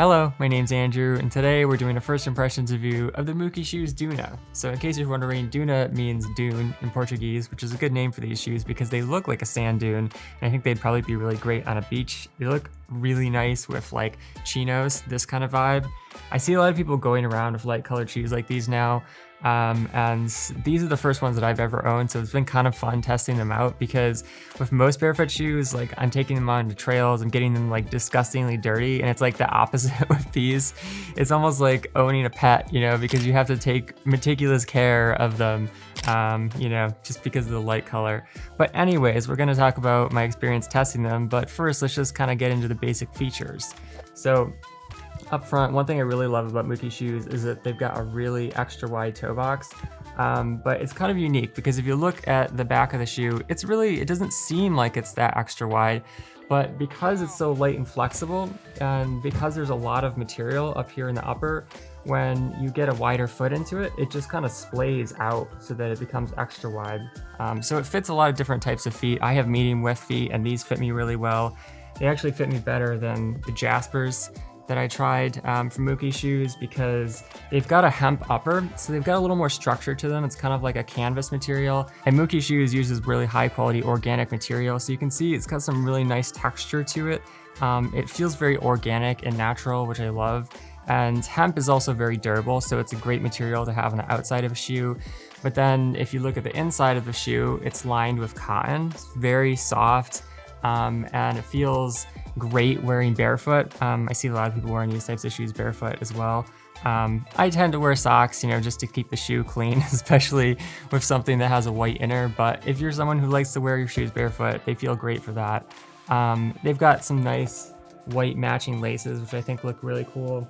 Hello, my name's Andrew, and today we're doing a first impressions review of the mukishoes DUNA. So in case you're wondering, DUNA means dune in Portuguese, which is a good name for these shoes because they look like a sand dune, and I think they'd probably be really great on a beach. They look really nice with like chinos, this kind of vibe. I see a lot of people going around with light colored shoes like these now, and these are the first ones that I've ever owned, so it's been kind of fun testing them out because with most barefoot shoes, like I'm taking them on to trails, I'm getting them like disgustingly dirty, and it's like the opposite with these. It's almost like owning a pet, you know, because you have to take meticulous care of them, you know, just because of the light color. But anyways, we're gonna talk about my experience testing them, but first let's just kind of get into the basic features. So up front, one thing I really love about mukishoes is that they've got a really extra wide toe box, but it's kind of unique because if you look at the back of the shoe, it doesn't seem like it's that extra wide, but because it's so light and flexible, and because there's a lot of material up here in the upper, when you get a wider foot into it, it just kind of splays out so that it becomes extra wide. So it fits a lot of different types of feet. I have medium width feet, and these fit me really well. They actually fit me better than the Jaspers that I tried from mukishoes because they've got a hemp upper, so they've got a little more structure to them. It's kind of like a canvas material, and mukishoes uses really high quality organic material, so you can see it's got some really nice texture to it. It feels very organic and natural, which I love, and hemp is also very durable, so it's a great material to have on the outside of a shoe. But then if you look at the inside of the shoe, it's lined with cotton. It's very soft, and it feels great wearing barefoot. I see a lot of people wearing these types of shoes barefoot as well. I tend to wear socks, you know, just to keep the shoe clean, especially with something that has a white inner. But if you're someone who likes to wear your shoes barefoot, they feel great for that. They've got some nice white matching laces, which I think look really cool.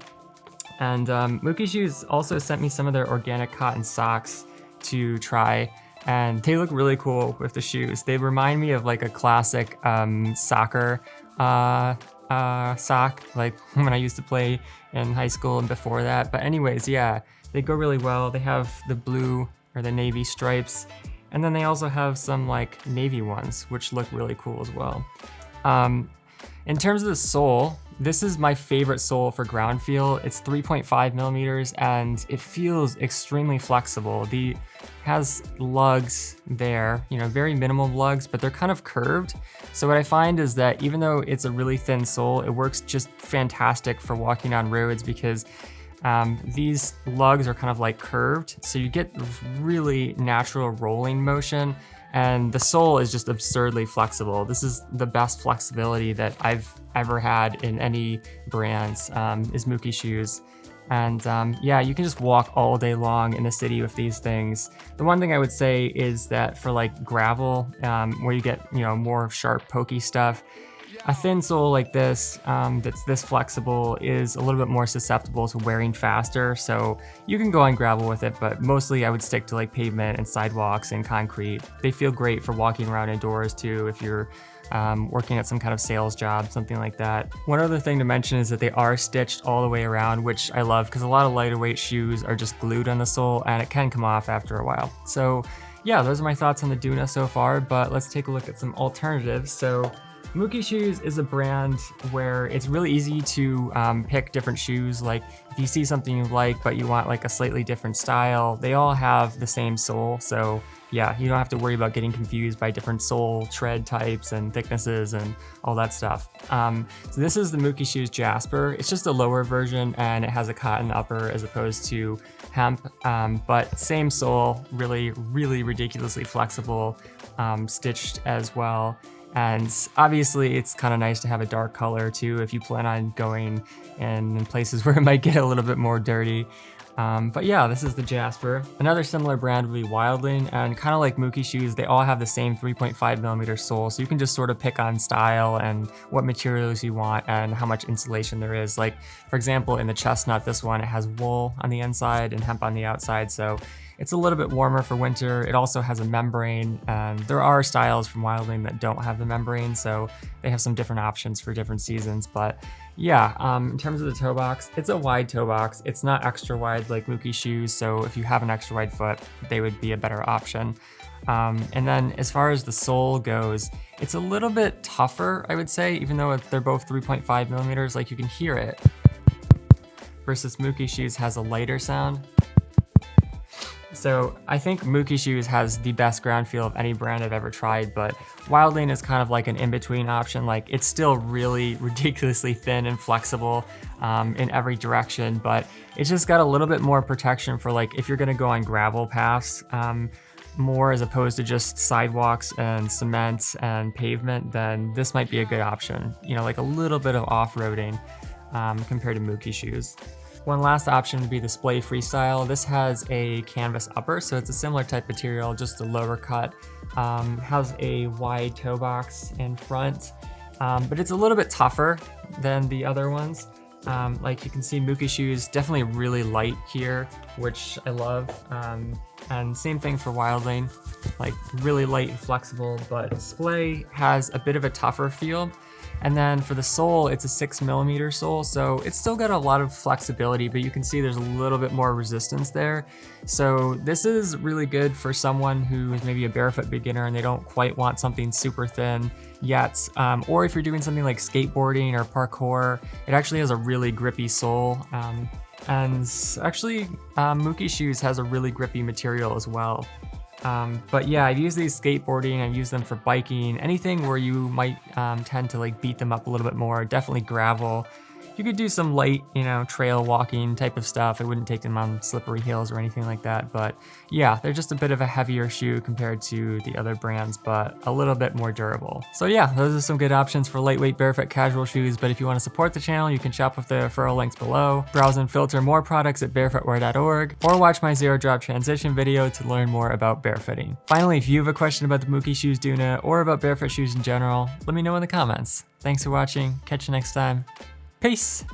And mukishoes also sent me some of their organic cotton socks to try, and they look really cool with the shoes. They remind me of like a classic soccer sock, like when I used to play in high school and before that. But anyways, yeah, they go really well. They have the blue or the navy stripes, and then they also have some like navy ones, which look really cool as well. In terms of the sole, this is my favorite sole for ground feel. It's 3.5 millimeters and it feels extremely flexible. Has lugs there, you know, very minimal lugs, but they're kind of curved. So what I find is that even though it's a really thin sole, it works just fantastic for walking on roads because these lugs are kind of like curved. So you get really natural rolling motion, and the sole is just absurdly flexible. This is the best flexibility that I've ever had in any brands, is mukishoes. And yeah, you can just walk all day long in the city with these things. The one thing I would say is that for like gravel, where you get, you know, more sharp, pokey stuff, a thin sole like this, that's this flexible, is a little bit more susceptible to wearing faster. So you can go on gravel with it, but mostly I would stick to like pavement and sidewalks and concrete. They feel great for walking around indoors too, if you're working at some kind of sales job, something like that. One other thing to mention is that they are stitched all the way around, which I love because a lot of lighter weight shoes are just glued on the sole and it can come off after a while. So yeah, those are my thoughts on the DUNA so far, but let's take a look at some alternatives. So mukishoes is a brand where it's really easy to pick different shoes. Like if you see something you like, but you want like a slightly different style, they all have the same sole. So yeah, you don't have to worry about getting confused by different sole tread types and thicknesses and all that stuff. So this is the mukishoes Jasper. It's just a lower version and it has a cotton upper as opposed to hemp, but same sole, really, really ridiculously flexible, stitched as well. And obviously it's kind of nice to have a dark color too if you plan on going in places where it might get a little bit more dirty. But yeah, this is the Jasper. Another similar brand would be Wildling, and kind of like mukishoes, they all have the same 3.5 millimeter sole, so you can just sort of pick on style and what materials you want and how much insulation there is. Like for example, in the chestnut, this one, it has wool on the inside and hemp on the outside, so it's a little bit warmer for winter. It also has a membrane, and there are styles from Wildling that don't have the membrane, so they have some different options for different seasons. But yeah, in terms of the toe box, it's a wide toe box. It's not extra wide like mukishoes, so if you have an extra wide foot, they would be a better option. And then as far as the sole goes, it's a little bit tougher, I would say, even though they're both 3.5 millimeters, like you can hear it. versus mukishoes has a lighter sound. So I think mukishoes has the best ground feel of any brand I've ever tried, but Wildling is kind of like an in-between option. Like, it's still really ridiculously thin and flexible in every direction, but it's just got a little bit more protection for like if you're gonna go on gravel paths more as opposed to just sidewalks and cement and pavement, then this might be a good option. You know, like a little bit of off-roading compared to mukishoes. One last option would be the Splay Freestyle. This has a canvas upper, so it's a similar type material, just a lower cut. Has a wide toe box in front, but it's a little bit tougher than the other ones. Like you can see, mukishoes definitely really light here, which I love. And same thing for Wildling, like really light and flexible, but Splay has a bit of a tougher feel. And then for the sole, it's a 6mm sole, so it's still got a lot of flexibility, but you can see there's a little bit more resistance there. So this is really good for someone who is maybe a barefoot beginner and they don't quite want something super thin yet. Or if you're doing something like skateboarding or parkour, it actually has a really grippy sole. And actually, mukishoes has a really grippy material as well. But yeah, I've used these skateboarding, I've used them for biking, anything where you might tend to like beat them up a little bit more, definitely gravel. You could do some light, you know, trail walking type of stuff. I wouldn't take them on slippery hills or anything like that, but yeah, they're just a bit of a heavier shoe compared to the other brands, but a little bit more durable. So yeah, those are some good options for lightweight barefoot casual shoes, but if you want to support the channel, you can shop with the referral links below, browse and filter more products at barefootwear.org, or watch my zero drop transition video to learn more about barefooting. Finally, if you have a question about the mukishoes DUNA or about barefoot shoes in general, let me know in the comments. Thanks for watching, catch you next time. Peace!